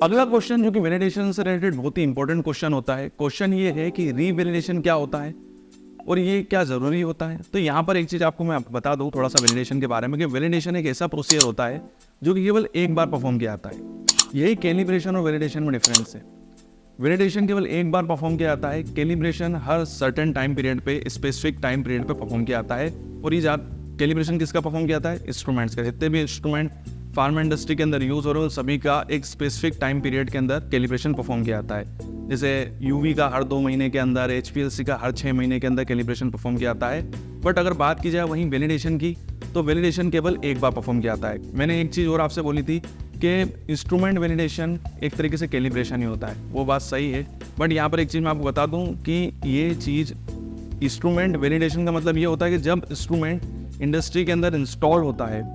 अगला क्वेश्चन जो कि वैलिडेशन से रिलेटेड बहुत ही इंपॉर्टेंट क्वेश्चन होता है, क्वेश्चन ये है कि रीवैलिडेशन क्या होता है और ये क्या ज़रूरी होता है। तो यहाँ पर एक चीज़ आपको मैं बता दूँ थोड़ा सा वैलिडेशन के बारे में कि वैलिडेशन एक ऐसा प्रोसीजर होता है जो कि केवल एक बार परफॉर्म किया जाता है। यही कैलिब्रेशन और वैलिडेशन में डिफरेंस है। वैलिडेशन केवल एक बार परफॉर्म किया जाता है, कैलिब्रेशन हर सर्टेन टाइम पीरियड पे, स्पेसिफिक टाइम पीरियड पे परफॉर्म किया जाता है। और ये कैलिब्रेशन किसका परफॉर्म किया जाता है? इंस्ट्रूमेंट्स का। जितने भी इंस्ट्रूमेंट फार्मा इंडस्ट्री के अंदर यूज़ हो रहे हो सभी का एक स्पेसिफिक टाइम पीरियड के अंदर कैलिब्रेशन परफॉर्म किया जाता है। जैसे यूवी का हर 2 महीने के अंदर, एचपीएलसी का हर 6 महीने के अंदर कैलिब्रेशन परफॉर्म किया जाता है। बट अगर बात की जाए वहीं वैलिडेशन की, तो वैलिडेशन केवल एक बार परफॉर्म किया जाता है। मैंने एक चीज़ और आपसे बोली थी कि इंस्ट्रूमेंट वैलिडेशन एक तरीके से कैलिब्रेशन ही होता है, वो बात सही है। बट यहाँ पर एक चीज़ मैं आपको बता दूँ कि ये चीज़ इंस्ट्रूमेंट वैलिडेशन का मतलब ये होता है कि जब इंस्ट्रूमेंट इंडस्ट्री के अंदर इंस्टॉल होता है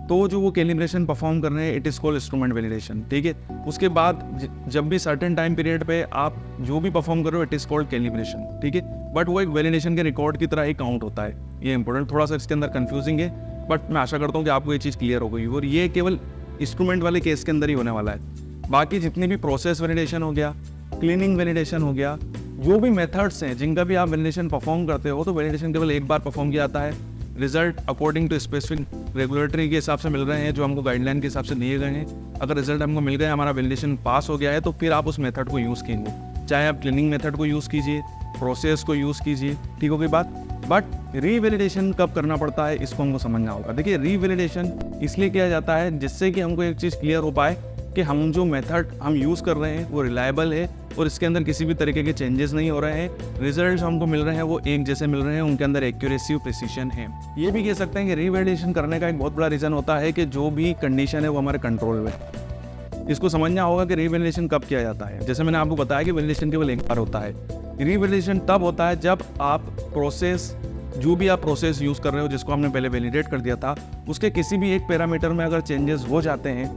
तो जो वो कैलिब्रेशन परफॉर्म कर रहे हैं it is called instrument validation. ठीक है, उसके बाद जब भी सर्टेन टाइम पीरियड पे आप जो भी परफॉर्म कर रहे हो इट इज़ कॉल्ड कैलिब्रेशन। ठीक है, बट वो एक वैलिडेशन के रिकॉर्ड की तरह ही काउंट होता है। ये इंपॉर्टेंट, थोड़ा सा इसके अंदर कंफ्यूजिंग है, बट मैं आशा करता हूँ कि आपको ये चीज़ क्लियर हो गई। और ये केवल इंस्ट्रूमेंट वाले केस के अंदर ही होने वाला है। बाकी जितनी भी प्रोसेस वैलिडेशन हो गया, क्लीनिंग वैलिडेशन हो गया, जो भी मेथड्स हैं जिनका भी आप वैलिडेशन परफॉर्म करते हो, तो वैलिडेशन केवल एक बार परफॉर्म किया जाता है। Result according to specific regulatory के हिसाब से मिल रहे हैं, जो हमको गाइडलाइन के हिसाब से दिए गए हैं। अगर रिजल्ट हमको मिल गया, हमारा वैलिडेशन पास हो गया है, तो फिर आप उस मेथड को यूज़ कीजिए। चाहे आप क्लीनिंग मेथड को यूज़ कीजिए, प्रोसेस को यूज़ कीजिए, ठीक हो गई बात। बट रीवैलिडेशन कब करना पड़ता है इसको हमको समझना होगा। देखिए, रीवैलिडेशन इसलिए किया जाता है जिससे कि हमको एक चीज़ क्लियर हो पाए कि हम जो मेथड हम यूज़ कर रहे हैं वो रिलायबल है और इसके अंदर किसी भी तरीके के चेंजेस नहीं हो रहे हैं। रिजल्ट्स हमको मिल रहे हैं वो एक जैसे मिल रहे हैं, उनके अंदर एक्यूरेसी और प्रिसीशन है। ये भी कह सकते हैं कि रीवैलिडेशन करने का एक बहुत बड़ा रीज़न होता है कि जो भी कंडीशन है वो हमारे कंट्रोल में। इसको समझना होगा कि रीवैलिडेशन कब किया जाता है। जैसे मैंने आपको बताया कि वैलिडेशन केवल एक बार होता है। रीवैलिडेशन तब होता है जब आप प्रोसेस, जो भी आप प्रोसेस यूज़ कर रहे हो जिसको हमने पहले वैलिडेट कर दिया था, उसके किसी भी एक पैरामीटर में अगर चेंजेस हो जाते हैं,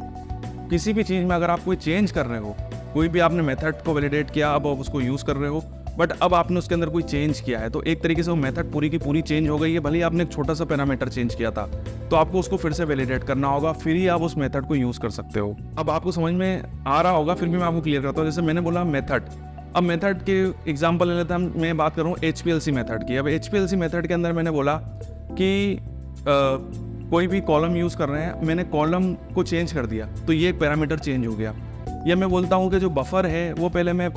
किसी भी चीज़ में अगर आप कोई चेंज कर रहे हो, कोई भी आपने मेथड को वैलिडेट किया, अब आप उसको यूज़ कर रहे हो, बट अब आपने उसके अंदर कोई चेंज किया है, तो एक तरीके से वो मेथड पूरी की पूरी चेंज हो गई है। भले ही आपने एक छोटा सा पैरामीटर चेंज किया था, तो आपको उसको फिर से वैलिडेट करना होगा, फिर ही आप उस मेथड को यूज़ कर सकते हो। अब आपको समझ में आ रहा होगा, फिर भी मैं आपको क्लियर करता हूँ। जैसे मैंने बोला मेथड, अब मेथड के एग्जाम्पल ले लेते हैं। मैं बात कर रहा हूँ HPLC मेथड की। अब HPLC मेथड के अंदर मैंने बोला कि कोई भी कॉलम यूज़ कर रहे हैं, मैंने कॉलम को चेंज कर दिया तो ये एक पैरामीटर चेंज हो गया। या मैं बोलता हूँ कि जो बफर है वो पहले मैं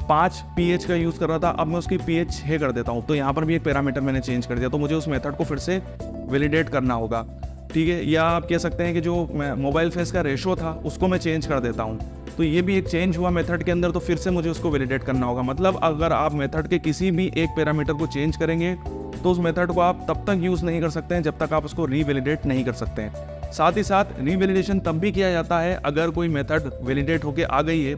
5 pH का यूज़ कर रहा था, अब मैं उसकी pH 6 कर देता हूँ, तो यहाँ पर भी एक पैरामीटर मैंने चेंज कर दिया, तो मुझे उस मेथड को फिर से वैलिडेट करना होगा। ठीक है, या आप कह सकते हैं कि जो मोबाइल फेस का रेशो था उसको मैं चेंज कर देता हूँ, तो ये भी एक चेंज हुआ मेथड के अंदर, तो फिर से मुझे उसको वैलिडेट करना होगा। मतलब अगर आप मेथड के किसी भी एक पैरामीटर को चेंज करेंगे तो उस मेथड को आप तब तक यूज़ नहीं कर सकते हैं जब तक आप उसको रीवैलिडेट नहीं कर सकते हैं। साथ ही साथ रीवैलिडेशन तब भी किया जाता है अगर कोई मेथड वैलिडेट होकर आ गई है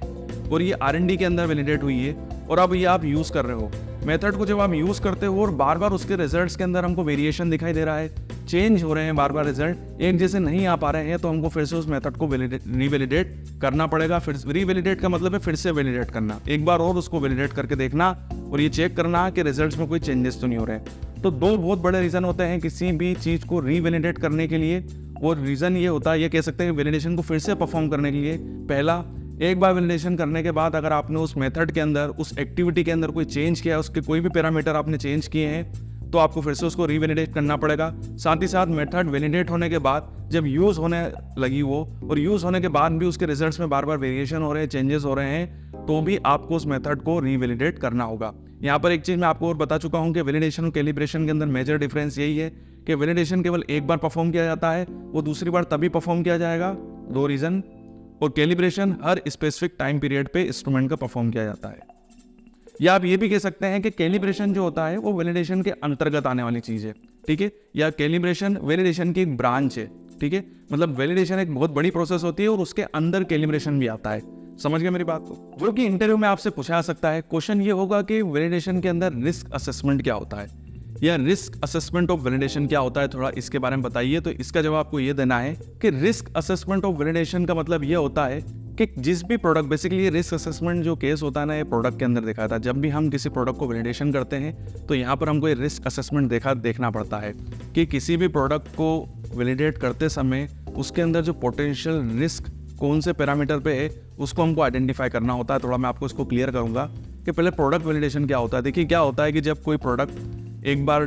और ये R&D के अंदर वैलिडेट हुई है और अब ये आप यूज़ कर रहे हो मेथड को। जब आप यूज़ करते हो और बार बार उसके रिजल्ट्स के अंदर हमको वेरिएशन दिखाई दे रहा है, चेंज हो रहे हैं, बार बार रिजल्ट एक जैसे नहीं आ पा रहे हैं, तो हमको फिर से उस मेथड को रीवैलिडेट करना पड़ेगा। फिर रीवैलिडेट का मतलब है फिर से वैलिडेट करना, एक बार और उसको वैलिडेट करके देखना और ये चेक करना कि रिजल्ट्स में कोई चेंजेस तो नहीं हो रहे। तो 2 बहुत बड़े रीज़न होते हैं किसी भी चीज़ को रीवैलिडेट करने के लिए। वो रीज़न ये होता है, ये कह सकते हैं वैलिडेशन को फिर से परफॉर्म करने के लिए। पहला, एक बार वैलिडेशन करने के बाद अगर आपने उस मेथड के अंदर, उस एक्टिविटी के अंदर कोई चेंज किया है, उसके कोई भी पैरामीटर आपने चेंज किए हैं, तो आपको फिर से उसको रीवैलिडेट करना पड़ेगा। साथ ही साथ मेथड वैलिडेट होने के बाद जब यूज़ होने लगी वो, और यूज़ होने के बाद भी उसके रिजल्ट्स में बार बार वेरिएशन हो रहे हैं, चेंजेस हो रहे हैं, तो भी आपको उस मेथड को रीवैलिडेट करना होगा। यहाँ पर एक चीज़ मैं आपको और बता चुका हूँ कि वैलिडेशन और कैलिब्रेशन के अंदर मेजर डिफरेंस यही है कि वैलिडेशन केवल एक बार परफॉर्म किया जाता है, वो दूसरी बार तभी परफॉर्म किया जाएगा, 2 रीज़न। और कैलिब्रेशन हर स्पेसिफिक टाइम पीरियड पे इंस्ट्रूमेंट का परफॉर्म किया जाता है। या आप ये भी कह सकते हैं कि कैलिब्रेशन जो होता है वो वैलिडेशन के अंतर्गत आने वाली चीज़ है। ठीक है, या कैलिब्रेशन वैलिडेशन की एक ब्रांच है। ठीक है, मतलब वैलिडेशन एक बहुत बड़ी प्रोसेस होती है और उसके अंदर कैलिब्रेशन भी आता है। समझ गए मेरी बात को? जो कि इंटरव्यू में आपसे पूछा जा सकता है। क्वेश्चन ये होगा कि वैलिडेशन के अंदर रिस्क असेसमेंट क्या होता है, या रिस्क असेसमेंट ऑफ वैलिडेशन क्या होता है, थोड़ा इसके बारे में बताइए। तो इसका जवाब आपको ये देना है कि रिस्क असेसमेंट ऑफ वैलिडेशन का मतलब ये होता है कि जिस भी प्रोडक्ट, बेसिकली रिस्क असेसमेंट जो केस होता है ना, ये प्रोडक्ट के अंदर देखा था। जब भी हम किसी प्रोडक्ट को वैलिडेशन करते हैं तो यहाँ पर हमको ये रिस्क असेसमेंट देखना पड़ता है कि किसी भी प्रोडक्ट को वैलिडेट करते समय उसके अंदर जो पोटेंशियल रिस्क कौन से पैरामीटर पे है उसको हमको आइडेंटिफाई करना होता है। थोड़ा मैं आपको इसको क्लियर करूँगा कि पहले प्रोडक्ट वैलिडेशन क्या होता है। देखिए क्या होता है कि जब कोई प्रोडक्ट एक बार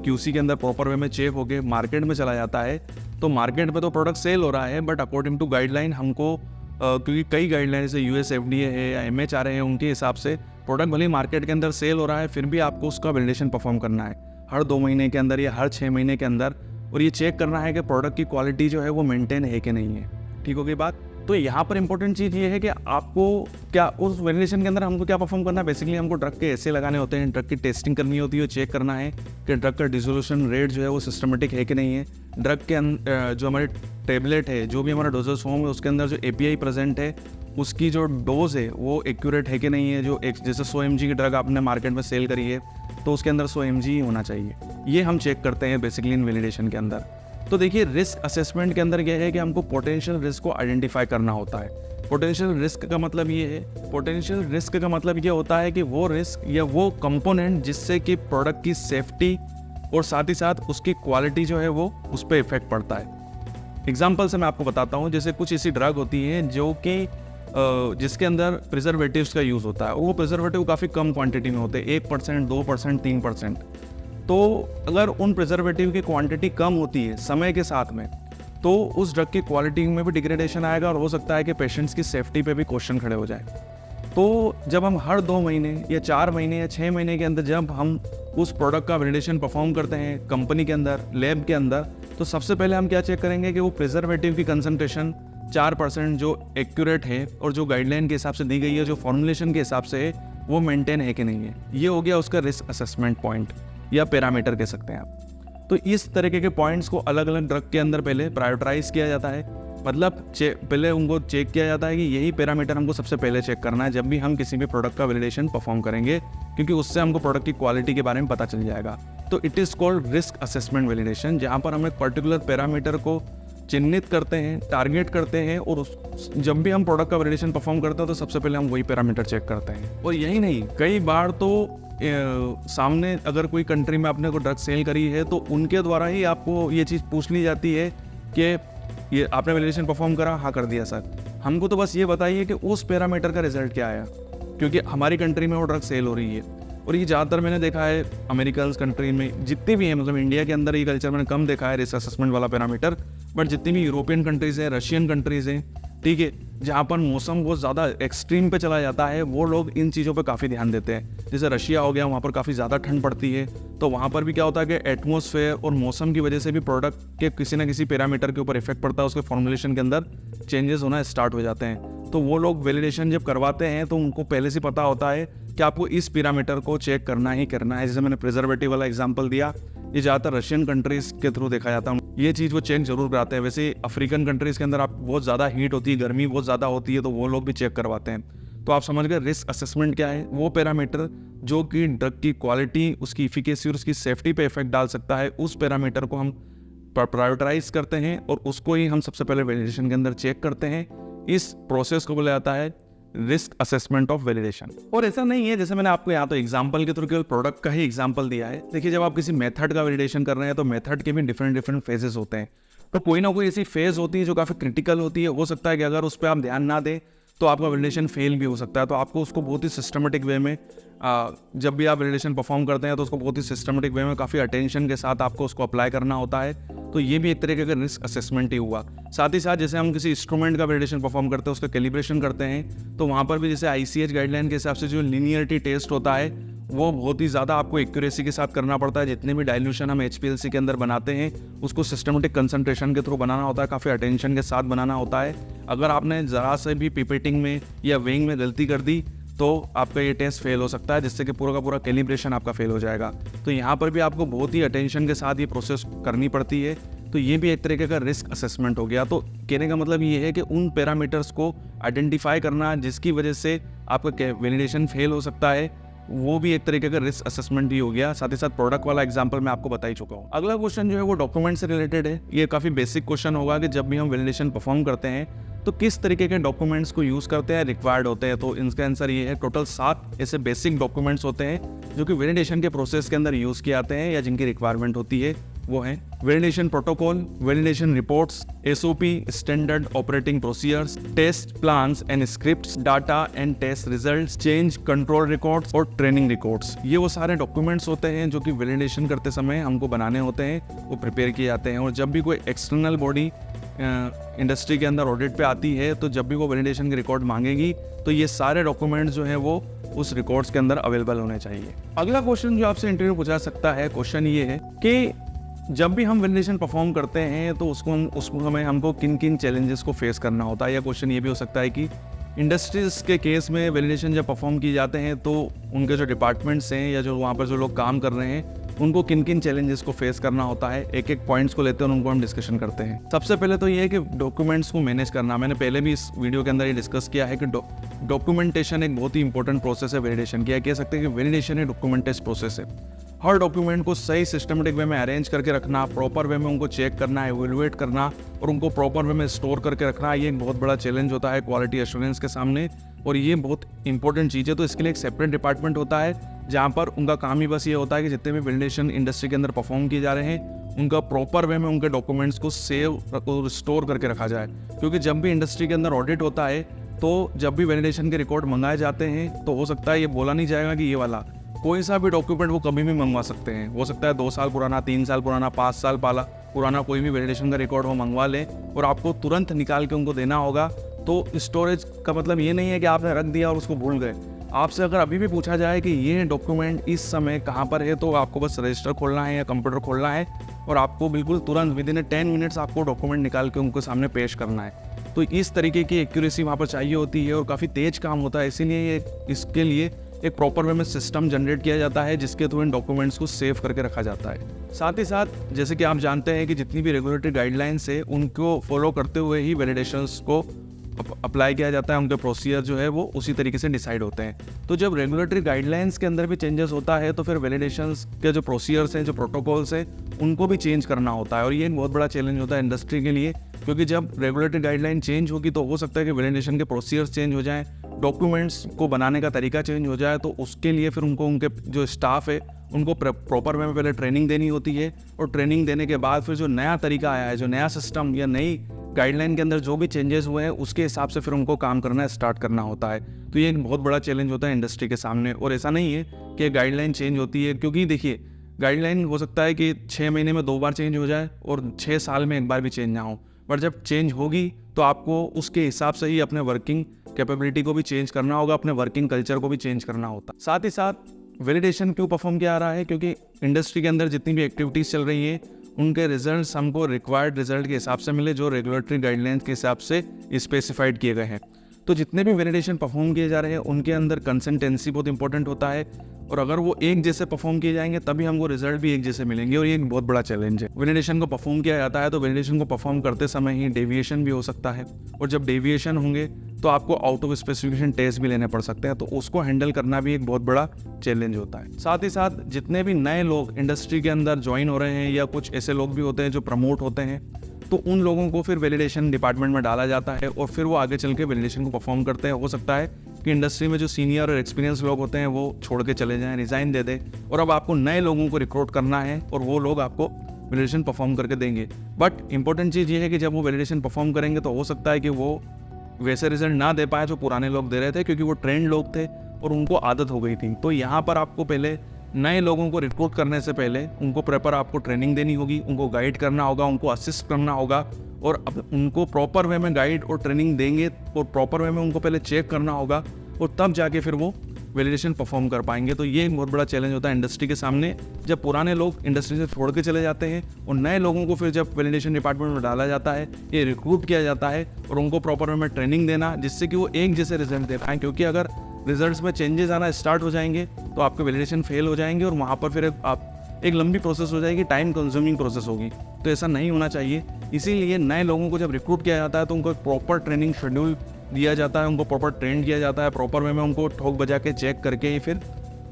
QC के अंदर प्रॉपर वे में चेक होके मार्केट में चला जाता है, तो मार्केट में तो प्रोडक्ट सेल हो रहा है, बट अकॉर्डिंग टू गाइडलाइन हमको क्योंकि कई गाइडलाइन जैसे US FDA है या MHRA है, उनके हिसाब से प्रोडक्ट भले ही मार्केट के अंदर सेल हो रहा है, फिर भी आपको उसका वैलिडेशन परफॉर्म करना है हर 2 महीने के अंदर या हर 6 महीने के अंदर, और ये चेक करना है कि प्रोडक्ट की क्वालिटी जो है वो मेंटेन है कि नहीं है। ठीक होगी बात। तो यहाँ पर इंपॉर्टेंट चीज़ ये है कि आपको क्या उस वैलिडेशन के अंदर हमको क्या परफॉर्म करना है। बेसिकली हमको ड्रग के ऐसे लगाने होते हैं, ड्रग की टेस्टिंग करनी होती है, चेक करना है कि ड्रग का डिसोल्यूशन रेट जो है वो सिस्टमेटिक है कि नहीं है, ड्रग के जो हमारे टेबलेट है, जो भी हमारा डोजेस फॉर्म है, उसके अंदर जो API प्रेजेंट है उसकी जो डोज है वो एक्यूरेट है कि नहीं है। जो जैसे 100 mg की ड्रग आपने मार्केट में सेल करी है तो उसके अंदर 100 mg ही होना चाहिए। ये हम चेक करते हैं बेसिकली इन वैलिडेशन के अंदर। तो देखिए रिस्क असेसमेंट के अंदर क्या है कि हमको पोटेंशियल रिस्क को आइडेंटिफाई करना होता है। पोटेंशियल रिस्क का मतलब ये है, पोटेंशियल रिस्क का मतलब ये होता है कि वो रिस्क या वो कंपोनेंट जिससे कि प्रोडक्ट की सेफ्टी और साथ ही साथ उसकी क्वालिटी जो है वो उस पर इफेक्ट पड़ता है। एग्जाम्पल से मैं आपको बताता हूँ, जैसे कुछ ऐसी ड्रग होती है जो कि जिसके अंदर प्रिजर्वेटिव्स का यूज़ होता है, वो प्रिजर्वेटिव काफ़ी कम क्वांटिटी में होते हैं, 1%, 2%, 3%। तो अगर उन प्रिजर्वेटिव की क्वांटिटी कम होती है समय के साथ में, तो उस ड्रग की क्वालिटी में भी डिग्रेडेशन आएगा और हो सकता है कि पेशेंट्स की सेफ्टी पे भी क्वेश्चन खड़े हो जाए। तो जब हम हर 2 महीने या 4 महीने या 6 महीने के अंदर जब हम उस प्रोडक्ट का वैलिडेशन परफॉर्म करते हैं कंपनी के अंदर, लैब के अंदर, तो सबसे पहले हम क्या चेक करेंगे कि वो प्रिजर्वेटिव की कंसंट्रेशन 4% जो एक्यूरेट है और जो गाइडलाइन के हिसाब से दी गई है, जो फॉर्मुलेशन के हिसाब से है, वो मेंटेन है कि नहीं है। ये हो गया उसका रिस्क असेसमेंट पॉइंट या पैरामीटर कह सकते हैं आप। तो इस तरीके के पॉइंट्स को अलग अलग ड्रग के अंदर पहले प्रायोरिटाइज किया जाता है, मतलब पहले उनको चेक किया जाता है कि यही पैरामीटर हमको सबसे पहले चेक करना है जब भी हम किसी भी प्रोडक्ट का वैलिडेशन परफॉर्म करेंगे, क्योंकि उससे हमको प्रोडक्ट की क्वालिटी के बारे में पता चल जाएगा। तो it is called risk assessment validation, जहाँ पर हम एक पर्टिकुलर पैरामीटर को चिन्हित करते हैं, टारगेट करते हैं, और जब भी हम प्रोडक्ट का वैलिडेशन परफॉर्म करते हैं तो सबसे पहले हम वही पैरामीटर चेक करते हैं। और यही नहीं, कई बार तो सामने अगर कोई कंट्री में आपने को ड्रग सेल करी है तो उनके द्वारा ही आपको ये चीज़ पूछ ली जाती है कि ये आपने वैलिडेशन परफॉर्म करा, हाँ कर दिया सर, हमको तो बस ये बताइए कि उस पैरामीटर का रिजल्ट क्या आया, क्योंकि हमारी कंट्री में वो ड्रग सेल हो रही है। और ये ज़्यादातर मैंने देखा है अमेरिकन कंट्री में जितनी भी है, मतलब इंडिया के अंदर ये कल्चर मैंने कम देखा है रिस्क असेसमेंट वाला पैरामीटर, बट जितनी भी यूरोपियन कंट्रीज़ हैं, रशियन कंट्रीज़ हैं, ठीक है, जहाँ पर मौसम बहुत ज़्यादा एक्सट्रीम पे चला जाता है, वो लोग इन चीज़ों पे काफ़ी ध्यान देते हैं। जैसे रशिया हो गया, वहाँ पर काफ़ी ज़्यादा ठंड पड़ती है, तो वहाँ पर भी क्या होता है कि एटमॉस्फेयर और मौसम की वजह से भी प्रोडक्ट के किसी न किसी पैरामीटर के ऊपर इफेक्ट पड़ता है, उसके फॉर्मुलेशन के अंदर चेंजेस होना स्टार्ट हो जाते हैं। तो वो लोग वैलिडेशन जब करवाते हैं तो उनको पहले से पता होता है कि आपको इस पैरामीटर को चेक करना ही करना है। जैसे मैंने प्रिजर्वेटिव वाला एग्जांपल दिया, ये ज़्यादातर रशियन कंट्रीज़ के थ्रू देखा जाता है, ये चीज़ वो चेक जरूर कराते हैं। वैसे अफ्रीकन कंट्रीज़ के अंदर आप बहुत ज़्यादा हीट होती है, गर्मी बहुत ज़्यादा होती है, तो वो लोग भी चेक करवाते हैं। तो आप समझ गए रिस्क असेसमेंट क्या है, वो पैरामीटर जो कि ड्रग की क्वालिटी, उसकी इफिकेसी और उसकी सेफ्टी पे इफेक्ट डाल सकता है, उस पैरामीटर को हम प्रायोरिटाइज करते हैं और उसको ही हम सबसे पहले वैलिडेशन के अंदर चेक करते हैं। इस प्रोसेस को बोला जाता है रिस्क असेसमेंट ऑफ वैलिडेशन। और ऐसा नहीं है, जैसे मैंने आपको यहाँ तो एग्जांपल के थ्रू केवल प्रोडक्ट का ही एग्जांपल दिया है। देखिए जब आप किसी मेथड का वैलिडेशन कर रहे हैं तो मेथड के भी डिफरेंट फेजेस होते हैं, तो कोई ना कोई ऐसी फेज होती है जो काफ़ी क्रिटिकल होती है। हो सकता है कि अगर उस पर आप ध्यान ना दें तो आपका वैलिडेशन फेल भी हो सकता है। तो आपको उसको बहुत ही सिस्टमेटिक वे में जब भी आप वैलिडेशन परफॉर्म करते हैं तो उसको बहुत ही सिस्टमेटिक वे में काफ़ी अटेंशन के साथ आपको उसको अप्लाई करना होता है। तो ये भी एक तरीके का रिस्क असेसमेंट ही हुआ। साथ ही साथ जैसे हम किसी इंस्ट्रूमेंट का वैलिडेशन परफॉर्म करते हैं, उसका कैलिब्रेशन करते हैं, तो वहाँ पर भी जैसे ICH गाइडलाइन के हिसाब से जो लीनियरिटी टेस्ट होता है वो बहुत ही ज़्यादा आपको एक्यूरेसी के साथ करना पड़ता है। जितने भी डाइल्यूशन हम HPLC के अंदर बनाते हैं उसको सिस्टमेटिक कंसंट्रेशन के थ्रू बनाना होता है, काफ़ी अटेंशन के साथ बनाना होता है। अगर आपने ज़रा से भी पिपेटिंग में या वेइंग में गलती कर दी तो आपका ये टेस्ट फेल हो सकता है, जिससे कि पूरा का पूरा कैलिब्रेशन आपका फेल हो जाएगा। तो यहाँ पर भी आपको बहुत ही अटेंशन के साथ ये प्रोसेस करनी पड़ती है। तो ये भी एक तरीके का रिस्क असेसमेंट हो गया। तो कहने का मतलब ये है कि उन पैरामीटर्स को आइडेंटिफाई करना जिसकी वजह से आपका वैलिडेशन फेल हो सकता है, वो भी एक तरीके का रिस्क असेसमेंट ही हो गया। साथ ही साथ प्रोडक्ट वाला एग्जांपल मैं आपको बता ही चुका हूँ। अगला क्वेश्चन जो है वो डॉक्यूमेंट से रिलेटेड है। ये काफ़ी बेसिक क्वेश्चन होगा कि जब भी हम वैलिडेशन परफॉर्म करते हैं तो किस तरीके के डॉक्यूमेंट्स को यूज़ करते हैं, रिक्वायर्ड होते हैं। तो इनका आंसर ये है, टोटल 7 ऐसे बेसिक डॉक्यूमेंट्स होते हैं जो कि वैलिडेशन के प्रोसेस के अंदर यूज़ किए जाते हैं या जिनकी रिक्वायरमेंट होती है। वो हैं validation protocol, validation reports, SOP standard operating procedures, test plans and scripts, data and test results, change control records और ट्रेनिंग रिकॉर्ड्स। ये वो सारे डॉक्यूमेंट्स होते हैं जो कि वैलिडेशन करते समय हमको बनाने होते हैं, वो प्रिपेयर किए जाते हैं। और जब भी कोई एक्सटर्नल बॉडी इंडस्ट्री के अंदर ऑडिट पे आती है तो जब भी वो वैलिडेशन के रिकॉर्ड मांगेगी तो ये सारे डॉक्यूमेंट्स जो है वो उस रिकॉर्ड्स के अंदर अवेलेबल होने चाहिए। अगला क्वेश्चन जो आपसे इंटरव्यू पूछा सकता है, क्वेश्चन ये है कि जब भी हम वैलिडेशन परफॉर्म करते हैं तो उसको हमको किन किन चैलेंजेस को फेस करना होता है। या क्वेश्चन ये भी हो सकता है कि इंडस्ट्रीज के केस में वैलिडेशन जब परफॉर्म किए जाते हैं तो उनके जो डिपार्टमेंट्स हैं या जो वहाँ पर जो लोग काम कर रहे हैं उनको किन किन चैलेंजेस को फेस करना होता है। एक एक पॉइंट्स को लेते हैं और उनको हम डिस्कशन करते हैं। सबसे पहले तो ये है कि डॉक्यूमेंट्स को मैनेज करना। मैंने पहले भी इस वीडियो के अंदर ये डिस्कस किया है कि डॉक्यूमेंटेशन एक बहुत ही इंपॉर्टेंट प्रोसेस है वैलिडेशन की। कह सकते हैं कि वैलिडेशन एक डॉक्यूमेंटेशन प्रोसेस है। हर डॉक्यूमेंट को सही सिस्टमेटिक वे में अरेंज करके रखना, प्रॉपर वे में उनको चेक करना, एवेलुएट करना और उनको प्रॉपर वे में स्टोर करके रखना, ये एक बहुत बड़ा चैलेंज होता है क्वालिटी एश्योरेंस के सामने और ये बहुत इंपॉर्टेंट चीज़ है। तो इसके लिए एक सेपरेट डिपार्टमेंट होता है जहाँ पर उनका काम ही बस ये होता है कि जितने भी वैलिडेशन इंडस्ट्री के अंदर परफॉर्म किए जा रहे हैं उनका प्रॉपर वे में उनके डॉक्यूमेंट्स को सेव और स्टोर करके रखा जाए। क्योंकि जब भी इंडस्ट्री के अंदर ऑडिट होता है तो जब भी वैलिडेशन के रिकॉर्ड मंगाए जाते हैं तो हो सकता है ये बोला नहीं जाएगा कि ये वाला कोई सा भी डॉक्यूमेंट वो कभी भी मंगवा सकते हैं। हो सकता है 2 साल पुराना, 3 साल पुराना, 5 साल पुराना कोई भी वैलिडेशन का रिकॉर्ड वो मंगवा लें और आपको तुरंत निकाल के उनको देना होगा। तो स्टोरेज का मतलब ये नहीं है कि आपने रख दिया और उसको भूल गए। आपसे अगर अभी भी पूछा जाए कि ये डॉक्यूमेंट इस समय कहाँ पर है तो आपको बस रजिस्टर खोलना है या कंप्यूटर खोलना है और आपको बिल्कुल तुरंत विदिन 10 मिनट्स आपको डॉक्यूमेंट निकाल के उनके सामने पेश करना है। तो इस तरीके की एक्यूरेसी वहाँ पर चाहिए होती है और काफ़ी तेज काम होता है। इसीलिए इसके लिए एक प्रॉपर वे में सिस्टम जनरेट किया जाता है जिसके थ्रू इन डॉक्यूमेंट्स को सेव करके रखा जाता है। साथ ही साथ जैसे कि आप जानते हैं कि जितनी भी रेगुलेटरी गाइडलाइंस है उनको फॉलो करते हुए ही वैलिडेशंस को अप्लाई किया जाता है। उनके प्रोसीजर जो है वो उसी तरीके से डिसाइड होते हैं। तो जब रेगुलेटरी गाइडलाइंस के अंदर भी चेंजेस होता है तो फिर वैलिडेशंस के जो प्रोसीजर्स हैं, जो प्रोटोकॉल्स हैं, उनको भी चेंज करना होता है। और ये एक बहुत बड़ा चैलेंज होता है इंडस्ट्री के लिए, क्योंकि जब रेगुलेटरी गाइडलाइन चेंज होगी तो हो सकता है कि वैलिडेशन के प्रोसीजर्स चेंज हो जाएं, डॉक्यूमेंट्स को बनाने का तरीका चेंज हो जाए। तो उसके लिए फिर उनके जो स्टाफ है उनको प्रॉपर वे में पहले ट्रेनिंग देनी होती है और ट्रेनिंग देने के बाद फिर जो नया तरीका आया है, जो नया सिस्टम या नई गाइडलाइन के अंदर जो भी चेंजेस हुए हैं उसके हिसाब से फिर उनको काम करना स्टार्ट करना होता है। तो ये एक बहुत बड़ा चैलेंज होता है इंडस्ट्री के सामने। और ऐसा नहीं है कि गाइडलाइन चेंज होती है, क्योंकि देखिए गाइडलाइन हो सकता है कि 6 महीने में 2 बार चेंज हो जाए और 6 साल में 1 बार भी चेंज ना हो, पर जब चेंज होगी तो आपको उसके हिसाब से ही अपने वर्किंग कैपेबिलिटी को भी चेंज करना होगा, अपने वर्किंग कल्चर को भी चेंज करना होता है। साथ ही साथ वैलिडेशन क्यों परफॉर्म किया जा रहा है, क्योंकि इंडस्ट्री के अंदर जितनी भी एक्टिविटीज़ चल रही है उनके रिजल्ट्स हमको रिक्वायर्ड रिजल्ट के हिसाब से मिले, जो रेगुलेटरी गाइडलाइंस के हिसाब से स्पेसिफाइड किए गए हैं। तो जितने भी वैलिडेशन परफॉर्म किए जा रहे हैं उनके अंदर कंसिस्टेंसी बहुत इंपॉर्टेंट होता है और अगर वो एक जैसे परफॉर्म किए जाएंगे तभी हमको रिजल्ट भी एक जैसे मिलेंगे और ये एक बहुत बड़ा चैलेंज है। वैलिडेशन को परफॉर्म किया जाता है तो वैलिडेशन को परफॉर्म करते समय ही डेविएशन भी हो सकता है और जब डेविएशन होंगे तो आपको आउट ऑफ स्पेसिफिकेशन टेस्ट भी लेने पड़ सकते हैं। तो उसको हैंडल करना भी एक बहुत बड़ा चैलेंज होता है। साथ ही साथ जितने भी नए लोग इंडस्ट्री के अंदर ज्वाइन हो रहे हैं या कुछ ऐसे लोग भी होते हैं जो प्रमोट होते हैं तो उन लोगों को फिर वैलिडेशन डिपार्टमेंट में डाला जाता है और फिर वो आगे चल के वैलिडेशन को परफॉर्म करते हैं। हो सकता है कि इंडस्ट्री में जो सीनियर और एक्सपीरियंस लोग होते हैं वो छोड़ के चले जाएं, रिजाइन दे दें और अब आपको नए लोगों को रिक्रूट करना है और वो लोग आपको वैलिडेशन परफॉर्म करके देंगे। बट इंपॉर्टेंट चीज़ ये है कि जब वो वैलिडेशन परफॉर्म करेंगे तो हो सकता है कि वो वैसे रिजल्ट ना दे पाए जो पुराने लोग दे रहे थे, क्योंकि वो ट्रेंड लोग थे और उनको आदत हो गई थी। तो यहाँ पर आपको पहले नए लोगों को रिक्रूट करने से पहले उनको प्रॉपर आपको ट्रेनिंग देनी होगी, उनको गाइड करना होगा, उनको असिस्ट करना होगा और अब उनको प्रॉपर वे में गाइड और ट्रेनिंग देंगे और प्रॉपर वे में उनको पहले चेक करना होगा और तब जाके फिर वो वैलिडेशन परफॉर्म कर पाएंगे। तो ये एक बहुत बड़ा चैलेंज होता है इंडस्ट्री के सामने, जब पुराने लोग इंडस्ट्री से छोड़ के चले जाते हैं और नए लोगों को फिर जब वैलिडेशन डिपार्टमेंट में डाला जाता है, ये रिक्रूट किया जाता है और उनको प्रॉपर वे में ट्रेनिंग देना जिससे कि वो एक जैसे रिजल्ट दे पाएँ। क्योंकि अगर रिजल्ट्स में चेंजेस आना स्टार्ट हो जाएंगे तो आपके वैलिडेशन फेल हो जाएंगे और वहाँ पर फिर एक लंबी प्रोसेस हो जाएगी, टाइम कंज्यूमिंग प्रोसेस होगी। तो ऐसा नहीं होना चाहिए। इसीलिए नए लोगों को जब रिक्रूट किया जाता है तो उनको एक प्रॉपर ट्रेनिंग शेड्यूल दिया जाता है, उनको प्रॉपर ट्रेन किया जाता है, प्रॉपर वे में उनको ठोक बजा के चेक करके ही फिर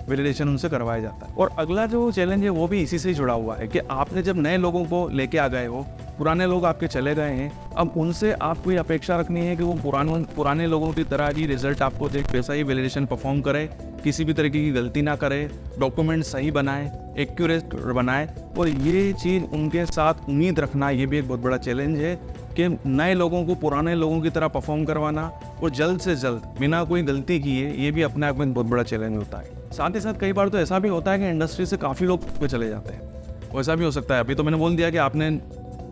वैलिडेशन उनसे करवाया जाता है। और अगला जो चैलेंज है वो भी इसी से ही जुड़ा हुआ है कि आपने जब नए लोगों को लेके आ गए हो पुराने लोग आपके चले गए हैं, अब उनसे आप कोई अपेक्षा रखनी है कि वो पुराने लोगों की तरह ही रिजल्ट आपको दे, वैसा ही वैलिडेशन परफॉर्म करे, किसी भी तरीके की गलती ना करे, डॉक्यूमेंट सही बनाए, एक्यूरेट बनाए। और ये चीज़ उनके साथ उम्मीद रखना, ये भी एक बहुत बड़ा चैलेंज है कि नए लोगों को पुराने लोगों की तरह परफॉर्म करवाना और जल्द से जल्द बिना कोई गलती किए, ये भी अपने आप में बहुत बड़ा चैलेंज होता है। साथ ही साथ कई बार तो ऐसा भी होता है कि इंडस्ट्री से काफ़ी लोग चले जाते हैं, वैसा भी हो सकता है। अभी तो मैंने बोल दिया कि आपने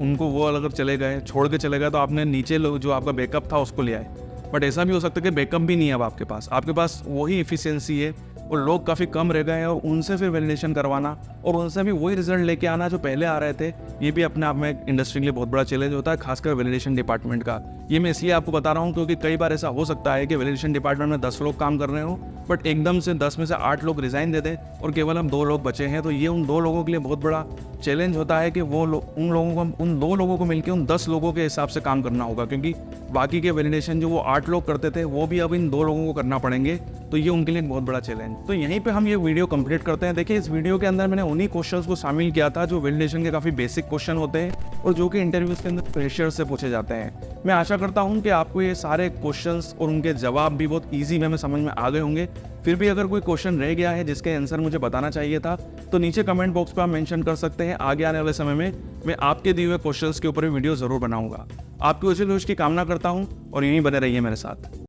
उनको, वो अगर चले गए, छोड़ के चले गए, तो आपने नीचे लोग जो आपका बैकअप था उसको ले आए। बट ऐसा भी हो सकता है कि बैकअप भी नहीं है अब आपके पास वही एफिशिएंसी है और लोग काफ़ी कम रह गए हैं, और उनसे फिर वैलिडेशन करवाना और उनसे भी वही रिजल्ट लेके आना जो पहले आ रहे थे, ये भी अपने आप में इंडस्ट्री के लिए बहुत बड़ा चैलेंज होता है, खासकर वैलिडेशन डिपार्टमेंट का। ये मैं इसलिए आपको बता रहा हूँ क्योंकि कई बार ऐसा हो सकता है कि वैलिडेशन डिपार्टमेंट में 10 लोग काम कर रहे हो, बट एकदम से 10 में से 8 लोग रिजाइन दे दें और केवल हम 2 लोग बचे हैं। तो ये उन 2 लोगों के लिए बहुत बड़ा चैलेंज होता है कि उन 2 लोगों को मिलकर उन 10 लोगों के हिसाब से काम करना होगा, क्योंकि बाकी के वैलिडेशन जो वो 8 लोग करते थे वो भी अब इन 2 लोगों को करना पड़ेंगे। तो ये उनके लिए एक बहुत बड़ा चैलेंज। तो यहीं पे हम ये वीडियो कंप्लीट करते हैं। देखिए, इस वीडियो के अंदर मैंने उन्हीं क्वेश्चंस को शामिल किया था जो वैलिडेशन के काफ़ी बेसिक क्वेश्चन होते हैं और जो कि इंटरव्यूज के अंदर फ्रेशर से पूछे जाते हैं। मैं आशा करता हूँ कि आपको ये सारे क्वेश्चंस और उनके जवाब भी बहुत ईजी वे में समझ में आ गए होंगे। फिर भी अगर कोई क्वेश्चन रह गया है जिसके आंसर मुझे बताना चाहिए था, तो नीचे कमेंट बॉक्स पर आप मेंशन कर सकते हैं। आगे आने वाले समय में मैं आपके दिए हुए क्वेश्चंस के ऊपर वीडियो जरूर बनाऊंगा। आपकी उसी रोज की कामना करता हूँ और यहीं बने रहिए मेरे साथ।